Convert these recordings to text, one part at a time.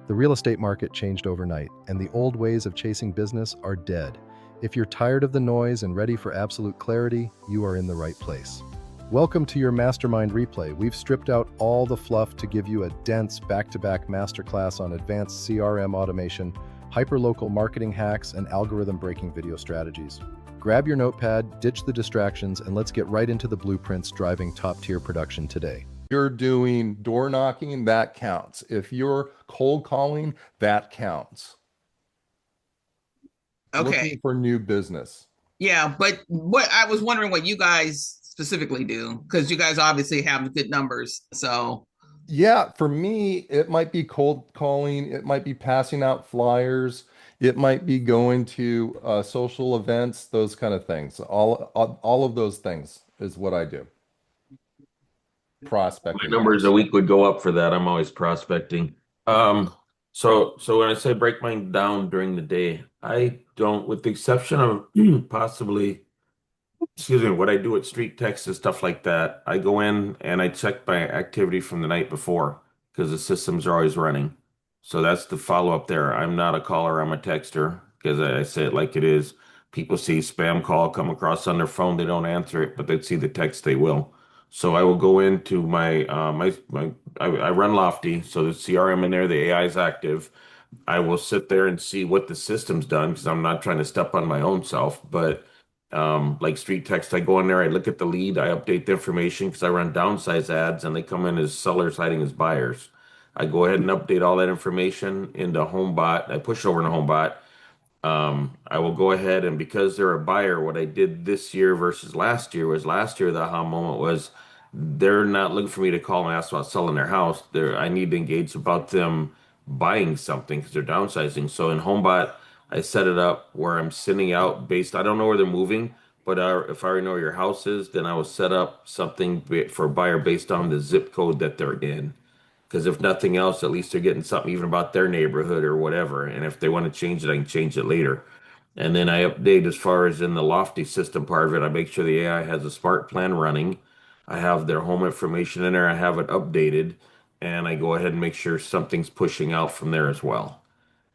The real estate market changed overnight, and the old ways of chasing business are dead. If you're tired of the noise and ready for absolute clarity, you are in the right place. Welcome to your Mastermind Replay. We've stripped out all the fluff to give you a dense back-to-back masterclass on advanced CRM automation, hyperlocal marketing hacks, and algorithm-breaking video strategies. Grab your notepad, ditch the distractions, and let's get right into the blueprints driving top-tier production today. You're doing door knocking, that counts. If you're cold calling, that counts. Okay. Looking for new business. Yeah, but what I was wondering what you guys specifically do, because you guys obviously have good numbers. So yeah, for me, it might be cold calling. It might be passing out flyers. It might be going to social events, those kind of things. All of those things is what I do. My Prospecting. numbers a week would go up for that. I'm always prospecting. So when I say break mine down during the day, I don't, with the exception of possibly, what I do at Street Text and stuff like that, I go in and I check my activity from the night before because the systems are always running. So that's the follow up there. I'm not a caller, I'm a texter because I say it like it is. People see spam call come across on their phone, they don't answer it, but they see the text, they will. So I will go into I run Lofty, so the CRM in there, the AI is active. I will sit there and see what the system's done because I'm not trying to step on my own self, but like Street Text, I go in there, I look at the lead, I update the information because I run downsize ads and they come in as sellers hiding as buyers. I go ahead and update all that information into Homebot. I push over into Homebot. I will go ahead and because they're a buyer, what I did this year versus last year was last year the aha moment was they're not looking for me to call and ask about selling their house. I need to engage about them buying something because they're downsizing. So in Homebot, I set it up where I'm sending out based. I don't know where they're moving, but if I already know where your house is, then I will set up something for a buyer based on the zip code that they're in. Because if nothing else, at least they're getting something even about their neighborhood or whatever. And if they want to change it, I can change it later. And then I update as far as in the Lofty system part of it. I make sure the AI has a smart plan running. I have their home information in there. I have it updated. And I go ahead and make sure something's pushing out from there as well.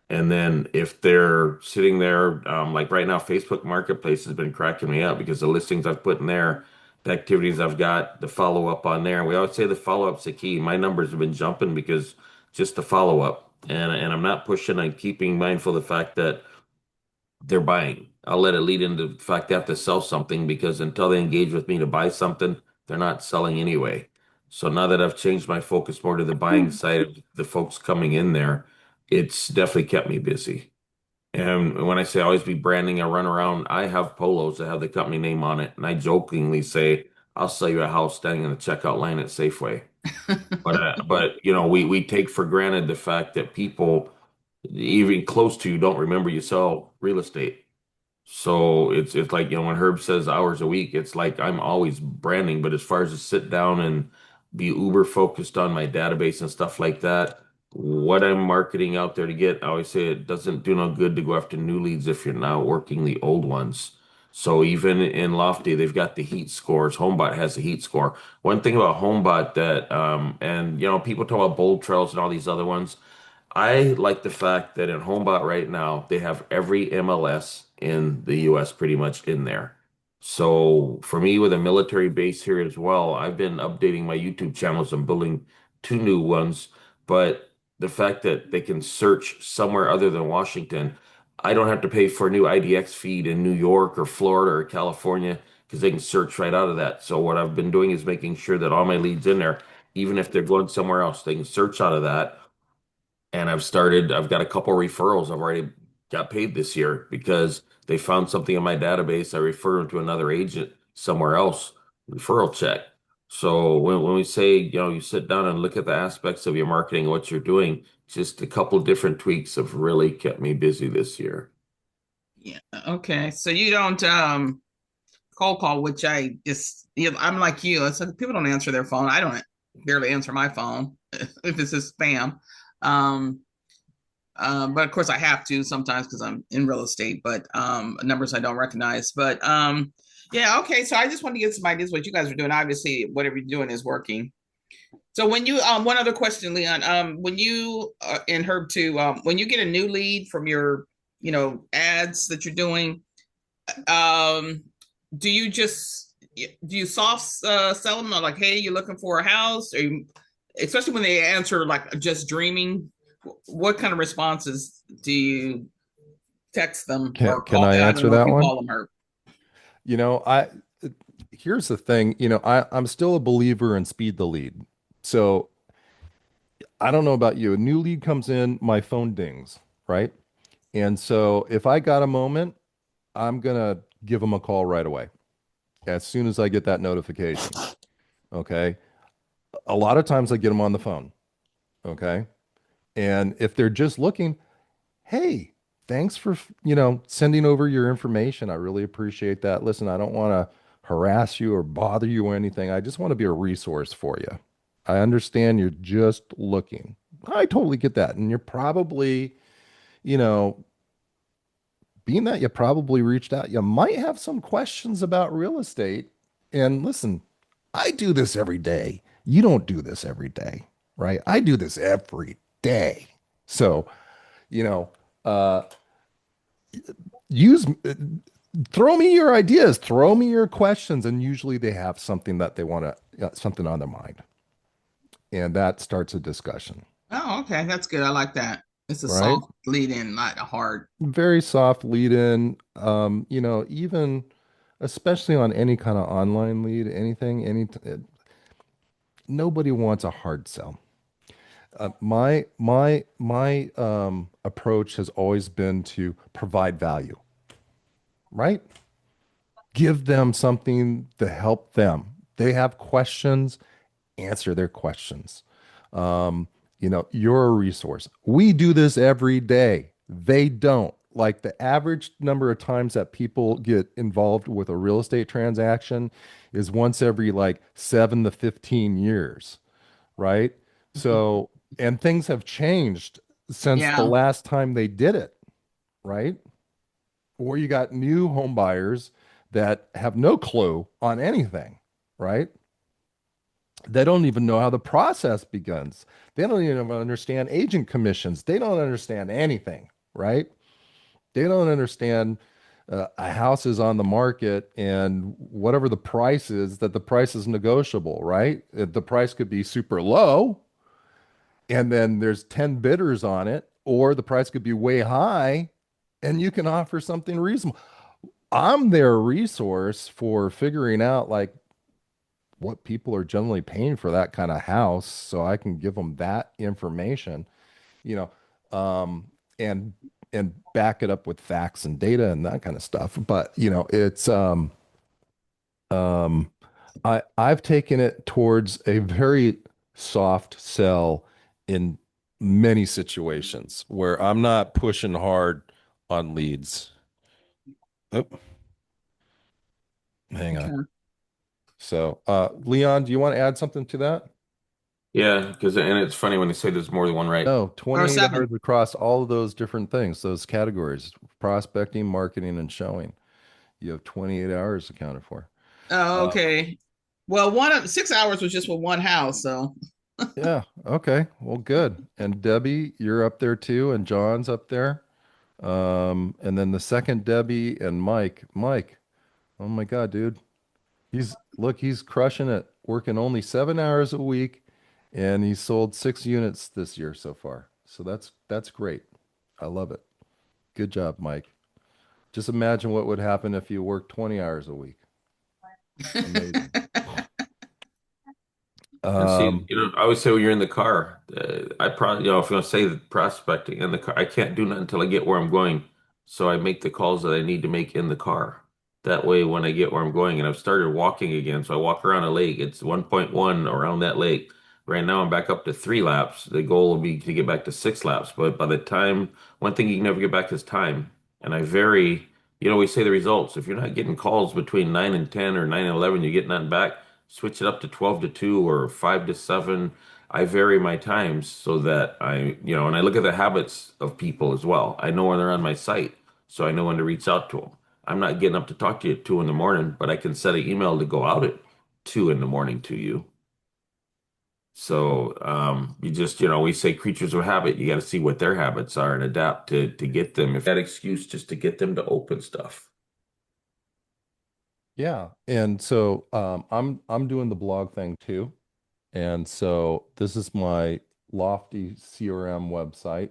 And then if they're sitting there, like right now, Facebook Marketplace has been cracking me up because the listings I've put in there, the activities I've got, the follow up on there. We always say the follow up's the key. My numbers have been jumping because just the follow up. And I'm not pushing, I'm keeping mindful of the fact that they're buying. I'll let it lead into the fact they have to sell something because until they engage with me to buy something, they're not selling anyway. So now that I've changed my focus more to the buying side of the folks coming in there, it's definitely kept me busy. And when I say always be branding, I run around, I have polos that have the company name on it. And I jokingly say, I'll sell you a house standing in the checkout line at Safeway. But we take for granted the fact that people even close to you don't remember you sell real estate. So it's like, when Herb says hours a week, it's like I'm always branding, but as far as to sit down and be uber focused on my database and stuff like that, what I'm marketing out there to get, I always say it doesn't do no good to go after new leads if you're not working the old ones. So even in Lofty, they've got the heat scores. Homebot has the heat score. One thing about Homebot that, and people talk about Bold Trails and all these other ones. I like the fact that in Homebot right now, they have every MLS in the US pretty much in there. So for me, with a military base here as well, I've been updating my YouTube channels and building two new ones. But the fact that they can search somewhere other than Washington, I don't have to pay for a new IDX feed in New York or Florida or California because they can search right out of that. So what I've been doing is making sure that all my leads in there, even if they're going somewhere else, they can search out of that. And I've got a couple referrals I've already got paid this year because they found something in my database. I refer them to another agent somewhere else, referral check. So when we say, you sit down and look at the aspects of your marketing, what you're doing, just a couple different tweaks have really kept me busy this year. yeah, okay. So you don't cold call, which I'm like you. It's like people don't answer their phone. I don't barely answer my phone if it's just spam. But of course I have to sometimes because I'm in real estate, but numbers I don't recognize. But yeah, okay. So I just want to get some ideas what you guys are doing. Obviously, whatever you're doing is working. So when you one other question, Leon, when you and Herb too, when you get a new lead from your, ads that you're doing, um, do you just do you soft sell them, or like, hey, you're looking for a house, or especially when they answer like just dreaming, what kind of responses do you text them or Can call? I I don't answer know if that you one? call them, Herb. You know, here's the thing, I'm still a believer in speed the lead. So I don't know about you. A new lead comes in, my phone dings, right? And so if I got a moment, I'm gonna give them a call right away as soon as I get that notification. Okay. A lot of times I get them on the phone. Okay. And if they're just looking, hey, thanks for, sending over your information. I really appreciate that. Listen, I don't want to harass you or bother you or anything. I just want to be a resource for you. I understand you're just looking. I totally get that. And you're probably, you know, being that you probably reached out, you might have some questions about real estate. And listen, I do this every day. You don't do this every day, right? I do this every day. So, you know, uh, use throw me your ideas, throw me your questions, and usually they have something that they want to something on their mind, and that starts a discussion, Oh, okay, that's good. I like that. It's a right? soft lead in, not a hard. Very soft lead in. Even especially on any kind of online lead, anything, nobody wants a hard sell. My approach has always been to provide value, right? Give them something to help them. They have questions, answer their questions. You're a resource. We do this every day. They don't. Like the average number of times that people get involved with a real estate transaction is once every like 7 to 15 years, right? So, and things have changed since the Yeah. last time they did it, right? Or you got new home buyers that have no clue on anything, right? They don't even know how the process begins. They don't even understand agent commissions. They don't understand anything, right? They don't understand a house is on the market and whatever the price is, that the price is negotiable, right? The price could be super low and then there's 10 bidders on it, or the price could be way high and you can offer something reasonable. I'm their resource for figuring out like what people are generally paying for that kind of house so I can give them that information, you know, and back it up with facts and data and that kind of stuff. But it's um I've taken it towards a very soft sell in many situations where I'm not pushing hard on leads. Oh, hang on. Okay. So, Leon, do you want to add something to that? Yeah, because and it's funny when they say there's more than one right. No, Or 28 seven. hours across all of those different things, those categories, prospecting, marketing, and showing. You have 28 hours accounted for. Oh, Uh, okay. Well, one of 6 hours was just with one house, so yeah, okay. Well, good. And Debbie, you're up there too, and John's up there. And then the second Debbie and Mike. Mike, oh my God, dude. He's crushing it, working only 7 hours a week, and he sold 6 units this year so far. So that's great. I love it. Good job, Mike. Just imagine what would happen if you worked 20 hours a week. Amazing. And see, Um, I always say when you're in the car, I probably, if you're going to say the prospecting in the car, I can't do nothing until I get where I'm going. So I make the calls that I need to make in the car. That way, when I get where I'm going, and I've started walking again, so I walk around a lake. It's 1.1 around that lake. Right now, I'm back up to 3 laps. The goal will be to get back to 6 laps. But by the time, one thing you can never get back is time. And I vary, we say the results. If you're not getting calls between 9 and 10 or 9 and 11, you get nothing back, switch it up to 12 to 2 or 5 to 7. I vary my times so that and I look at the habits of people as well. I know when they're on my site, so I know when to reach out to them. I'm not getting up to talk to you at 2 in the morning, but I can set an email to go out at 2 in the morning to you. So you just, we say creatures of habit. You got to see what their habits are and adapt to get them. If that excuse just to get them to open stuff. Yeah. And so I'm doing the blog thing too. And so this is my Lofty CRM website.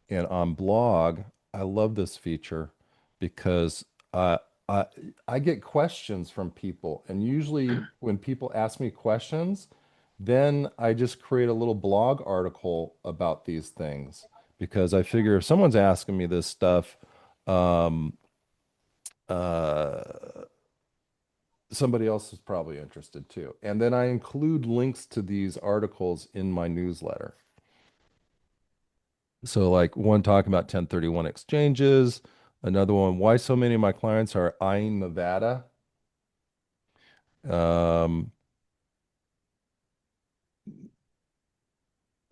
And on blog, I love this feature because I I get questions from people, and usually when people ask me questions, then I just create a little blog article about these things because I figure if someone's asking me this stuff, um, uh, somebody else is probably interested too. And then I include links to these articles in my newsletter. So like one talking about 1031 exchanges, another one, why so many of my clients are eyeing Nevada. Um,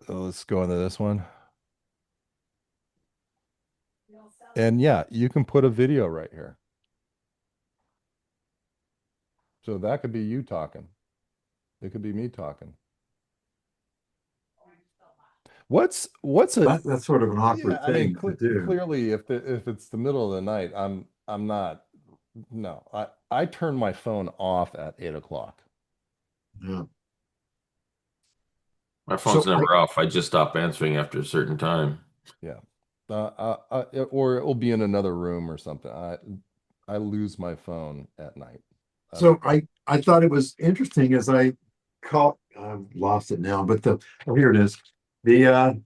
let's go into this one. And yeah, you can put a video right here. So that could be you talking. It could be me talking. What's a That's sort of an awkward I mean, thing to do. clearly, if it's the middle of the night, I'm not. No, I turn my phone off at 8 o'clock. Yeah. My So phone's never off. I just stop answering after a certain time. Yeah, or it will be in another room or something. I lose my phone at night. so I thought it was interesting as I call I've lost it now, but here it is. The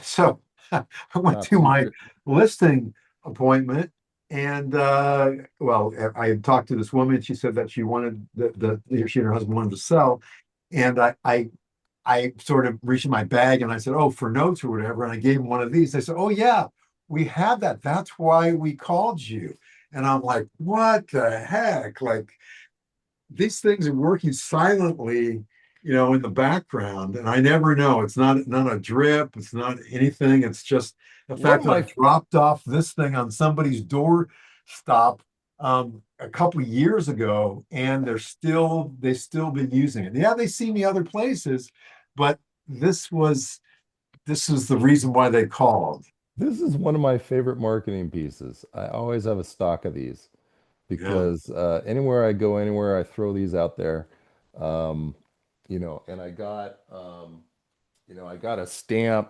so I went Top to my secret. listing appointment and well, I had talked to this woman. She said that she wanted she and her husband wanted to sell. And I sort of reached in my bag and I said, "Oh, for notes or whatever." And I gave him one of these. They said, "Oh, yeah, we have that. That's why we called you." And I'm like, "What the heck?" Like these things are working silently, in the background. And I never know. It's not a drip, it's not anything. It's just the One fact of that I my dropped off this thing on somebody's door stop a couple of years ago, and they still been using it. Yeah, they see me other places, but this was this is the reason why they called. This is one of my favorite marketing pieces. I always have a stock of these Yeah. because anywhere I go, anywhere I throw these out there. Um, and I got a stamp.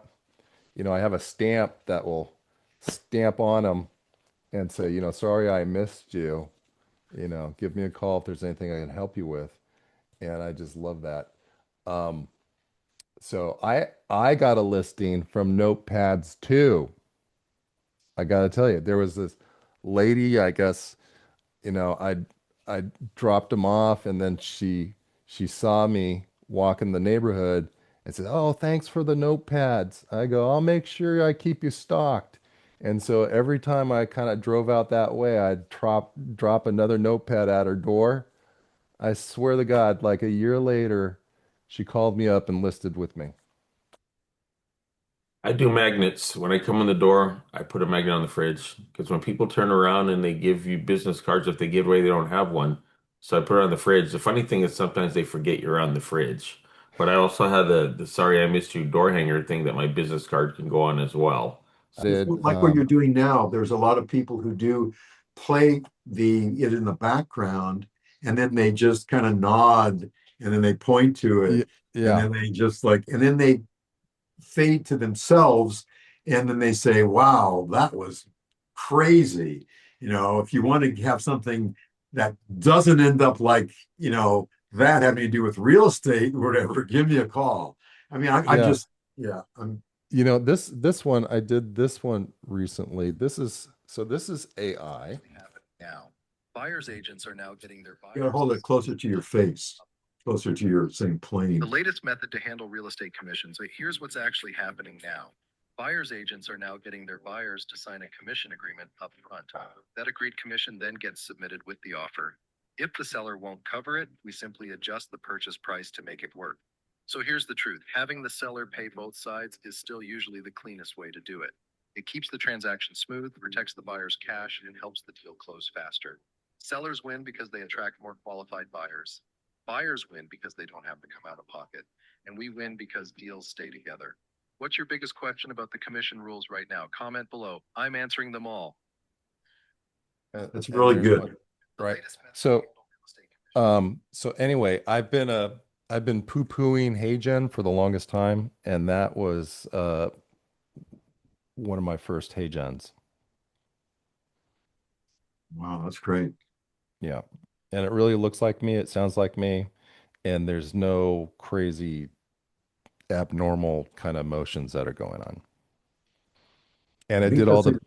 I have a stamp that will stamp on them and say, sorry I missed you. Give me a call if there's anything I can help you with. And I just love that. Um, so I got a listing from Notepads too. I gotta tell you, there was this lady, I guess, I dropped him off and then she saw me walk in the neighborhood and said, "Oh, thanks for the notepads." I go, "I'll make sure I keep you stocked." And so every time I kind of drove out that way, I'd drop another notepad at her door. I swear to God, like a year later, she called me up and listed with me. I do magnets. When I come in the door, I put a magnet on the fridge because when people turn around and they give you business cards, if they give away, they don't have one. So I put it on the fridge. The funny thing is sometimes they forget you're on the fridge. But I also have the sorry I missed you door hanger thing that my business card can go on as well. Did Like what you're doing now, there's a lot of people who do play it in the background, and then they just kind of nod, and then they point to it, and yeah, then they just and then they fade to themselves, and then they say, "Wow, that was crazy." If you want to have something that doesn't end up like, that having to do with real estate or whatever, give me a call. I mean, I yeah. just, yeah, I'm This one I did this one recently. This is AI. Now, buyer's agents are now getting their You gotta buyers. hold it closer to your face, closer to your same plane. The latest method to handle real estate commissions. Here's what's actually happening now. Buyer's agents are now getting their buyers to sign a commission agreement up front. That agreed commission then gets submitted with the offer. If the seller won't cover it, we simply adjust the purchase price to make it work. So here's the truth. Having the seller pay both sides is still usually the cleanest way to do it. It keeps the transaction smooth, protects the buyer's cash, and helps the deal close faster. Sellers win because they attract more qualified buyers. Buyers win because they don't have to come out of pocket. and we win because deals stay together. What's your biggest question about the commission rules right now? Comment below. I'm answering them all. That's And really there's good. one- The Right. latest message So, on real estate commission. so anyway, I've been poo-pooing HeyGen for the longest time, and that was one of my first HeyGens. Wow, that's great. Yeah. And it really looks like me, it sounds like me, and there's no crazy abnormal kind of motions that are going on. And I it think did all that's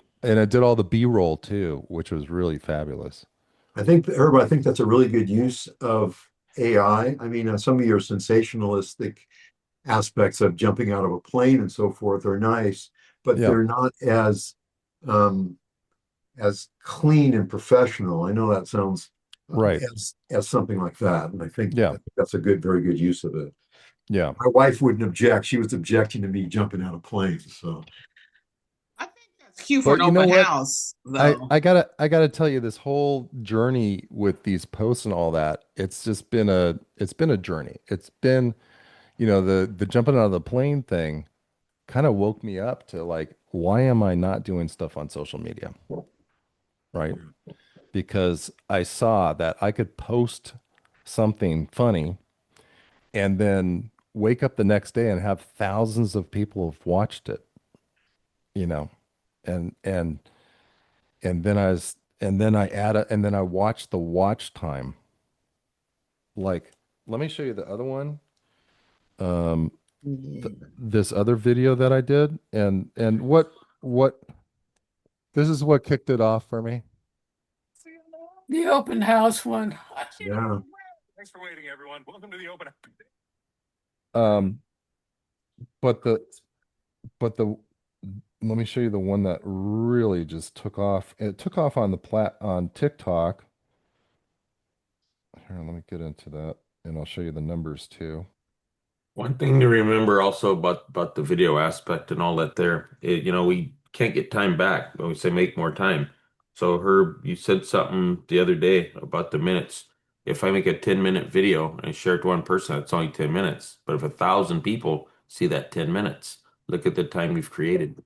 the B-roll too, which was really fabulous. I think, Herb, I think that's a really good use of AI. I mean, some of your sensationalistic aspects of jumping out of a plane and so forth are nice, but Yeah. they're not um, as clean and professional. I know that sounds Right. as something like that, and I think Yeah. that's a very good use of it. Yeah. My wife wouldn't object. She was objecting to me jumping out of planes. So I think that's cute for But an you know open what? house, I, though. I gotta I gotta tell you, this whole journey with these posts and all that, it's been a journey. It's been, the jumping out of the plane thing kind of woke me up to like, why am I not doing stuff on social media? Right? Because I saw that I could post something funny and then wake up the next day and have thousands of people have watched it, you know, and and and then I watch the watch time. Like, let me show you the other one. Um, this other video that I did, and what this is what kicked it off for me. The open house one. yeah, Thanks for waiting, everyone. Welcome to the open. Um, but the but the let me show you the one that really just took off. It took off on on TikTok. Here, let me get into that, and I'll show you the numbers too. One thing to remember also about the video aspect and all that there, we can't get time back when we say make more time. So Herb, you said something the other day about the minutes. If I make a 10-minute video and share it to one person, it's only 10 minutes. But if 1,000 people see that 10 minutes, look at the time we've created.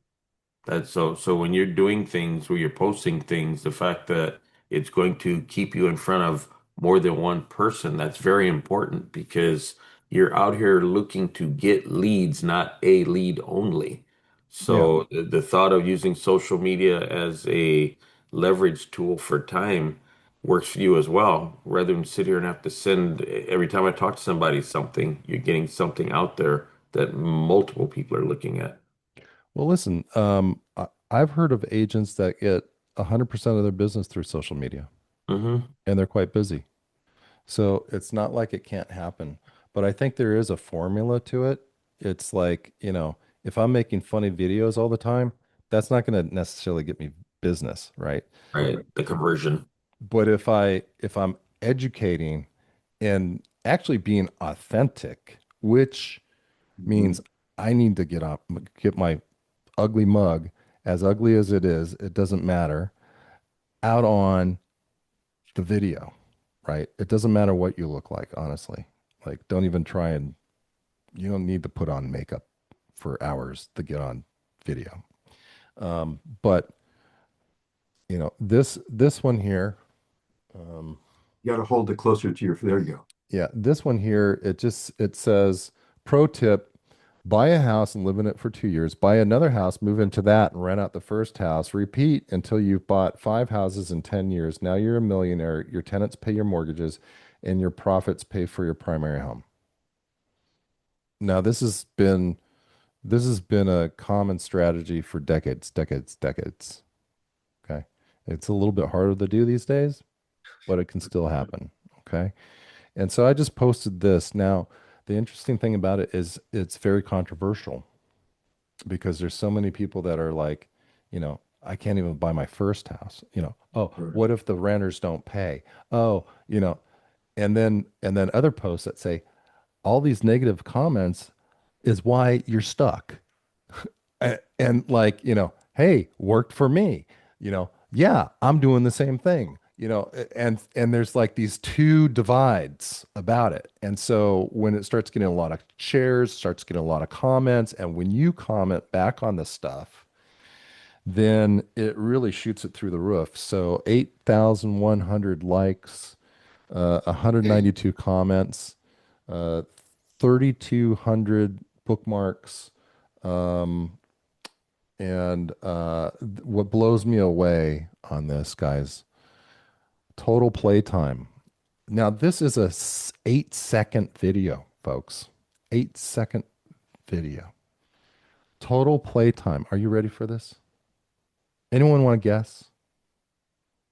That's so when you're doing things where you're posting things, the fact that it's going to keep you in front of more than one person, that's very important because you're out here looking to get leads, not a lead only. Yeah. So the thought of using social media as a leverage tool for time works for you as well, rather than sit here and have to send every time I talk to somebody something, you're getting something out there that multiple people are looking at. Well, listen, I've heard of agents that get 100% of their business through social media, Mm-hmm. and they're quite busy. So it's not like it can't happen, but I think there is a formula to it. It's like, if I'm making funny videos all the time, that's not going to necessarily get me business, right? Right, the conversion. But if I'm educating and actually being authentic, which means I need to get my ugly mug, as ugly as it is, it doesn't matter, out on the video, right? It doesn't matter what you look like, honestly. Like, don't even try, and you don't need to put on makeup for hours to get on video. But this one here, you got to hold it closer to your. There you go. yeah, this one here, it says, pro tip, buy a house and live in it for 2 years. Buy another house, move into that, and rent out the first house. Repeat until you've bought 5 houses in 10 years. Now you're a millionaire. Your tenants pay your mortgages, and your profits pay for your primary home. Now, this has been a common strategy for decades, decades, decades. Okay. It's a little bit harder to do these days, but it can still happen. Okay. And so I just posted this. Now, the interesting thing about it is it's very controversial because there's so many people that are like, I can't even buy my first house. Oh, Right. what if the renters don't pay? Oh, and then other posts that say all these negative comments is why you're stuck. And like, hey, worked for me. Yeah, I'm doing the same thing. you know, and there's like these two divides about it. And so when it starts getting a lot of shares, starts getting a lot of comments, and when you comment back on the stuff, then it really shoots it through the roof. So 8,100 likes, 192 comments, 3,200 bookmarks. And what blows me away on this, guys, total playtime. Now, this is a 8-second video, folks. 8-second video. Total playtime. Are you ready for this? Anyone want to guess?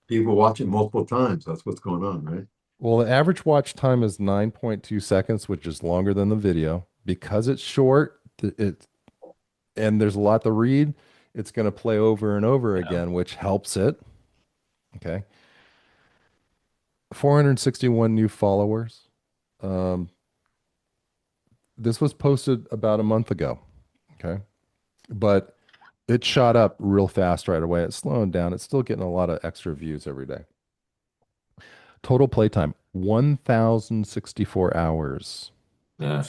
People watch it multiple times. That's what's going on, right? Well, the average watch time is 9.2 seconds, which is longer than the video. Because it's short, and there's a lot to read, it's going to play over and over again, which helps it. Okay. 461 new followers. This was posted about a month ago. Okay. But it shot up real fast right away. It's slowing down. It's still getting a lot of extra views every day. Total playtime, 1,064 hours Yeah.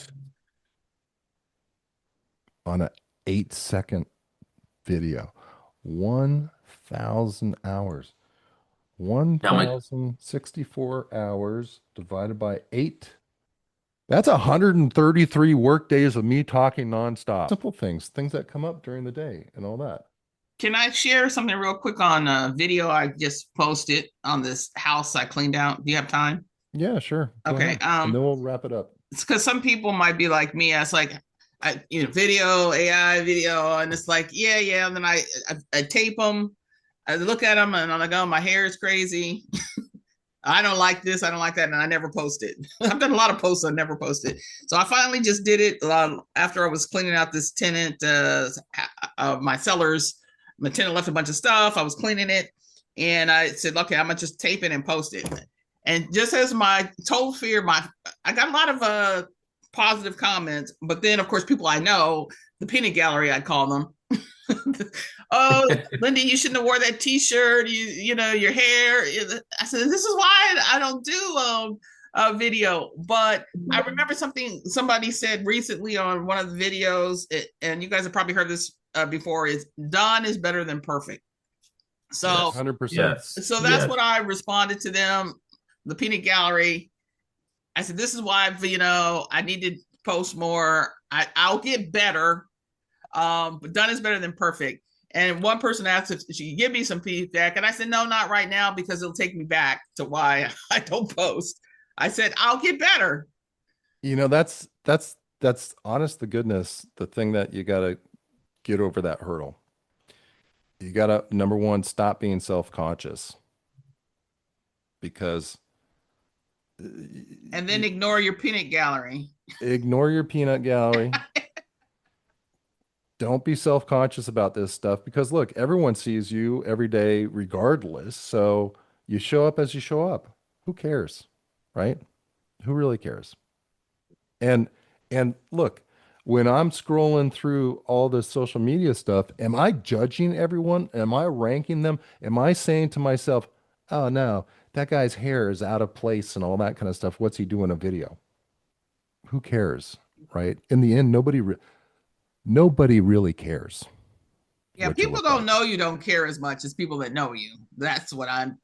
on an 8-second video. 1,000 hours. 1,064 hours divided by 8. That's 133 work days of me talking nonstop. Simple things that come up during the day and all that. Can I share something real quick on a video I just posted on this house I cleaned out? Do you have time? Yeah, sure. Go Okay. ahead. And then we'll wrap it up. It's because some people might be like me. It's like, video, AI video, and it's like, yeah. And then I tape them. I look at them and I'm like, oh, my hair is crazy. I don't like this. I don't like that. And I never post it. I've done a lot of posts. I never posted. So I finally just did it after I was cleaning out this tenant, my sellers. My tenant left a bunch of stuff. I was cleaning it. And I said, okay, I'm going to just tape it and post it. And just as my total fear, I got a lot of positive comments. But then, of course, people I know, the peanut gallery, I call them. Oh, Lindy, you shouldn't have wore that T-shirt. You know, your hair. I said, this is why I don't do a video. But I remember something somebody said recently on one of the videos, and you guys have probably heard this before, is done is better than perfect. So 100%. Yes. So that's what I responded to them, the peanut gallery. I said, this is why, I need to post more. I'll get better. But done is better than perfect. And one person asked if she could give me some feedback. And I said, no, not right now, because it'll take me back to why I don't post. I said, I'll get better. You know, that's honest to goodness, the thing that you got to get over that hurdle. You got to, number one, stop being self-conscious, because and then ignore your peanut gallery. Ignore your peanut gallery. Don't be self-conscious about this stuff, because look, everyone sees you every day regardless. So you show up as you show up. Who cares? Right? Who really cares? And look, when I'm scrolling through all this social media stuff, am I judging everyone? Am I ranking them? Am I saying to myself, oh no, that guy's hair is out of place and all that kind of stuff. What's he doing in a video? Who cares? Right? In the end, nobody really cares. Yeah, people don't know you don't care as much as people that know you. That's what I'm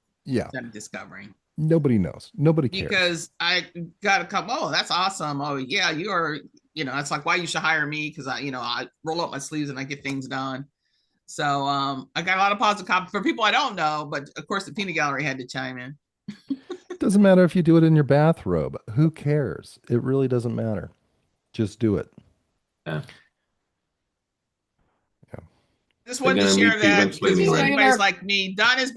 discovering. Nobody knows. Nobody cares. Because I got to come, oh, that's awesome. Oh, yeah, you are, it's like why you should hire me, because I roll up my sleeves and I get things done. So I got a lot of positive comments for people I don't know, but of course the peanut gallery had to chime in. It doesn't matter if you do it in your bathrobe. Who cares? It really doesn't matter. Just do it. Yeah. Just wanted to share that because anybody's like me, done is